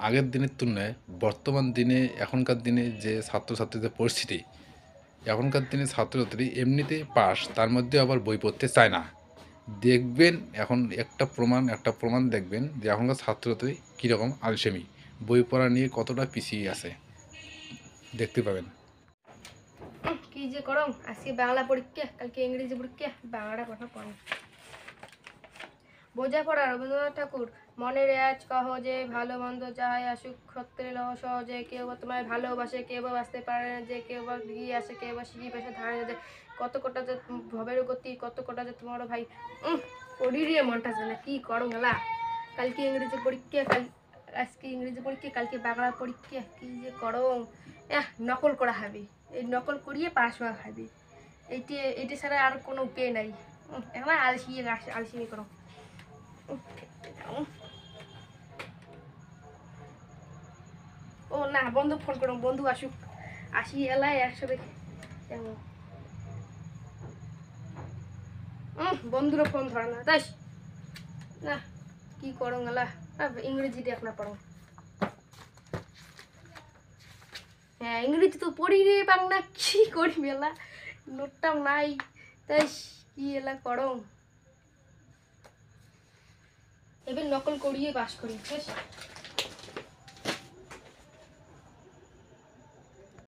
আগের দিনের তুলনায় বর্তমান দিনে এখনকার দিনে যে ছাত্রছাত্রীদের পরিস্থিতি, এখনকার দিনে ছাত্রছাত্রী এমনিতেই পাস, তার মধ্যে আবার বই পড়তে চায় না। দেখবেন এখন একটা প্রমাণ দেখবেন যে এখনকার ছাত্রছাত্রী কীরকম আলসেমি, বই পড়া নিয়ে কতটা পিছিয়ে আছে দেখতে পাবেন। কি যে করো, আজকে বাংলা পরীক্ষা, কালকে ইংরেজি পরীক্ষা, বাংলাটা কথা পড়ো। বোঝাপড়া রবীন্দ্রনাথ ঠাকুর। মনের আজ কহ যে ভালো মন্দ যাহাই আসুক ক্ষত্রে লহ সহজে, কেউ বা তোমায় ভালোবাসে, কেউ বা বাঁচতে পারে না, যে কেউ বা গিয়ে আসে, কেউ বা শিখি পেশে ধারে যে কত কোটা যে ভবের গতি, কত কোটা যে তোমার ভাই। পড়িয়ে মনটা জানে কি করো মেলা। কালকে ইংরেজি পরীক্ষা, আজকে ইংরেজি পরীক্ষা, কালকে বাংলা পরীক্ষা, কি যে করো। নকল করা হবে, এই নকল করিয়ে পাস হওয়া হবে। এইটি ছাড়া আর কোনো উপায় নাই। এখন আলসি আলসিমি করো। ও না, বন্ধু ফোন করো, বন্ধু আসুক, আসি এলাই একসাথে। বন্ধুরা ফোন ধরে না তাই না, কি করো গেলা। ইংরেজিতে আপনার পড়ো। হ্যাঁ, ইংরেজি তো পড়ি রে, বাংলা কি করি মেলা, নোটটাও নাই, তাই কি এলা করো। এবার নকল করিয়ে বাস করি, বেশ।